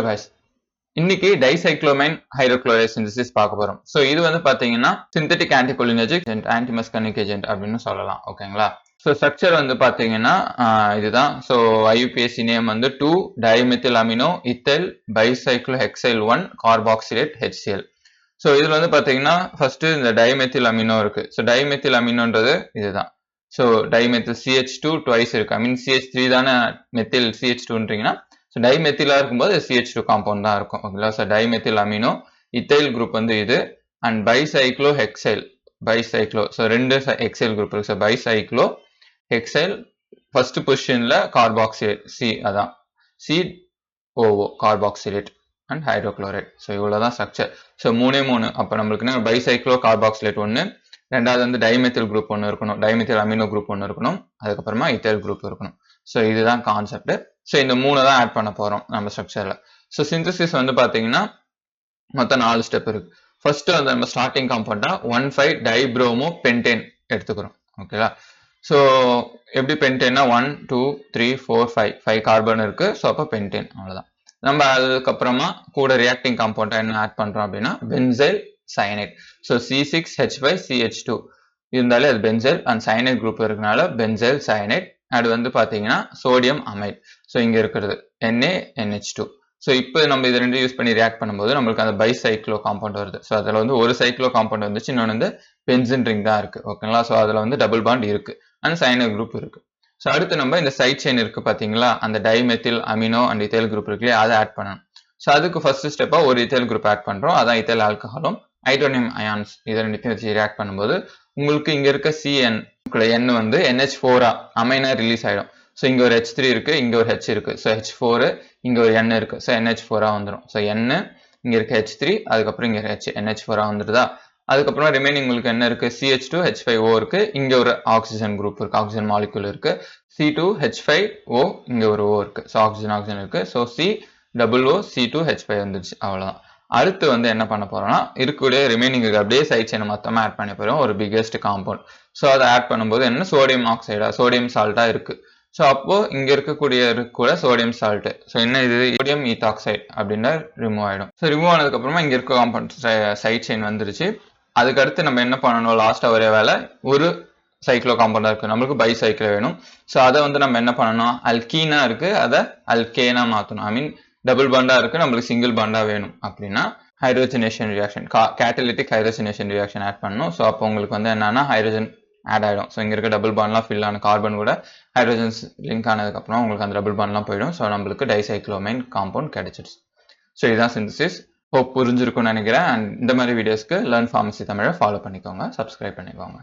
guys, இன்னைக்கு dicyclomine hydrochloride synthesis பார்க்க போறோம். ஸோ இது வந்து பாத்தீங்கன்னா சிந்தட்டிக் ஆன்டிகோலினர்ஜிக் அண்ட் ஆன்டிமஸ்கர்னிக் ஏஜென்ட் அப்படின்னு சொல்லலாம். ஓகேங்களா? ஸோ ஸ்ட்ரக்சர் வந்து பாத்தீங்கன்னா இதுதான். ஸோ IUPAC நேம் வந்து 2-dimethyl amino ethyl bicyclohexyl 1 carboxylate HCl. So இதுல வந்து பாத்தீங்கன்னா ஃபர்ஸ்ட் இந்த டைமெத்தில் அமினோ இருக்கு. ஸோ டைமெத்தில் அமினோன்றது இதுதான். ஸோ டைமெத்தில் CH2 ட்வைஸ் இருக்கு. ஐ மீன் CH3 தானே மெத்தில் CH2ன்றீங்கன்னா ஸோ டைமெத்திலா இருக்கும்போது CH2 காம்பவுண்ட் தான் இருக்கும். ஓகேங்களா? So dimethyl amino ethyl group வந்து இது அண்ட் பைசைக்ளோ ஹெக்சைல் ஸோ ரெண்டு ஹெக்சைல் குரூப் இருக்கு. ஸோ பைசைக்ளோ ஹெக்சைல் ஃபர்ஸ்ட் பொசிஷன்ல கார்பாக்சிலேட் C அதான் COO carboxylate and hydrochloride. So இவ்வளவுதான் ஸ்ட்ரக்சர். ஸோ மூணு அப்போ நம்மளுக்கு பைசைக்ளோ கார்பாக்சிலேட் ஒன்று, ரெண்டாவது வந்து டைமெத்தில் குரூப் ஒன்று இருக்கணும், டைமெத்தில் அமினோ குரூப் ஒன்று இருக்கணும், அதுக்கப்புறமா இத்தைல் குரூப் இருக்கணும். ஸோ இதுதான் கான்செப்ட். ஸோ இந்த மூணு தான் ஆட் பண்ண போறோம் நம்ம ஸ்ட்ரக்சர்ல. ஸோ சிந்தசிஸ் வந்து பாத்தீங்கன்னா மொத்தம் 4 ஸ்டெப் இருக்கு. ஃபர்ஸ்ட் வந்து நம்ம ஸ்டார்டிங் காம்பவுண்டா 1,5-டைப்ரோமோ பென்டேன் எடுத்துக்கிறோம். ஓகேவா? ஸோ எப்படி பென்டேன்னா 1 2 3 4 5 கார்பன் இருக்கு. ஸோ அப்போ பென்டேன் அவ்வளவுதான். நம்ம அதுக்கப்புறமா கூட ரியாக்டிங் காம்பவுண்டா என்ன ஆட் பண்றோம் அப்படின்னா பென்சைல் சயனைட். ஸோ C6H5CH2 இருந்தாலே அது பென்சைல் அண்ட் சயனைட் குரூப் இருக்கனால பென்சைல் சயனைட். அது வந்து பாத்தீங்கன்னா சோடியம் அமைட். ஸோ இங்க இருக்கிறது NaNH2. ஸோ இப்போ நம்ம இது ரெண்டு யூஸ் பண்ணி ரியாக்ட் பண்ணும்போது நம்மளுக்கு அந்த பைசைக்ளோ காம்பவுண்ட் வருது. ஸோ அதில் வந்து ஒரு சைக்ளோ காம்பவுண்ட் வந்துச்சு, இன்னொன்று வந்து பென்சின் ரிங் தான் இருக்கு. ஓகேங்களா? ஸோ அதில் வந்து டபுள் பாண்ட் இருக்கு அண்ட் சைனைட் குரூப் இருக்கு. ஸோ அடுத்து நம்ம இந்த சைட் செயின் இருக்கு பாத்தீங்களா, அந்த dimethyl amino and ethyl group இருக்கு இல்லையா, அதை ஆட் பண்ணணும். ஸோ அதுக்கு ஃபர்ஸ்ட் ஸ்டெப்பா ஒரு இத்தைல் குரூப் ஆட் பண்றோம். அதான் இத்தைல் ஆல்கஹாலும் ஹைட்ரோனியம் அயான்ஸ் இதை ரெண்டுத்தையும் வச்சு ரியாக்ட் பண்ணும்போது உங்களுக்கு இங்க இருக்க CN N வந்து NH4 அமைனா ரிலீஸ் ஆயிடும். ஸோ இங்க ஒரு H3 இருக்கு, இங்க ஒரு H இருக்கு. ஸோ H4 இங்க ஒரு N இருக்கு. ஸோ NH4 வந்துடும். ஸோ N இங்க இருக்க H3, அதுக்கப்புறம் இங்க H NH4 வந்துடுதா. அதுக்கப்புறம் ரிமைனிங் உங்களுக்கு என்ன இருக்கு, CH2H5O இருக்கு, இங்க ஒரு ஆக்சிஜன் குரூப் இருக்கு, ஆக்சிஜன் மாலிகுல் இருக்கு. C2H5O இங்க ஒரு O இருக்கு. ஸோ ஆக்சிஜன் இருக்கு. ஸோ COOC2H5 வந்துருச்சு. அவ்வளவுதான். அடுத்து வந்து என்ன பண்ண போறோம்னா இருக்கக்கூடிய ரிமைனிங் அப்படியே சைட் செயின் மொத்தமா ஆட் பண்ணி போறோம் ஒரு பிகெஸ்ட் காம்பவுண்ட். ஸோ அதை ஆட் பண்ணும்போது என்ன சோடியம் ஆக்சைடா சோடியம் சால்ட்டா இருக்கு. ஸோ அப்போ இங்க இருக்கக்கூடிய கூட சோடியம் சால்ட். ஸோ என்ன இது சோடியம் ஈத்தாக்சைடு அப்படின்னா ரிமூவ் ஆயிடும். ஸோ ரிமூவ் ஆனதுக்கு அப்புறமா இங்க இருக்க காம்பவுண்ட் சைட் செயின் வந்துருச்சு. அதுக்கு அடுத்து நம்ம என்ன பண்ணணும், லாஸ்டா ஒரே வேலை ஒரு சைக்ளோ காம்பவுண்டா இருக்கு, நம்மளுக்கு பைசைக்கிள் வேணும். ஸோ அதை வந்து நம்ம என்ன பண்ணணும், அல்கீனா இருக்கு அதை அல்கேனா மாத்தணும். ஐ மீன் டபுள் பாண்டா இருக்கு, நம்மளுக்கு சிங்கிள் பாண்டா வேணும் அப்படின்னா hydrogenation reaction catalytic hydrogenation reaction add பண்ணணும். ஸோ அப்போ உங்களுக்கு வந்து என்னன்னா ஹைட்ரோஜன் ஆட் ஆயிடும். ஸோ இங்க இருக்க டபுள் பாண்ட்லாம் ஃபில் ஆன கார்பன் கூட ஹைட்ரோஜன்ஸ் லிங்க் ஆனதுக்கு அப்புறம் உங்களுக்கு அந்த டபுள் பாண்ட்லாம் போயிடும். ஸோ நம்மளுக்கு டைசைக்ளோமைன் காம்பவுண்ட் கிடைச்சிடுச்சு. ஸோ இதுதான் சிந்தசிஸ். ஹோப் புரிஞ்சிருக்கும்னு நினைக்கிறேன். அண்ட் இந்த மாதிரி வீடியோஸ்க்கு லேர்ன் ஃபார்மசி தமிழை ஃபாலோ பண்ணிக்கோங்க, சப்ஸ்கிரைப் பண்ணிக்கோங்க.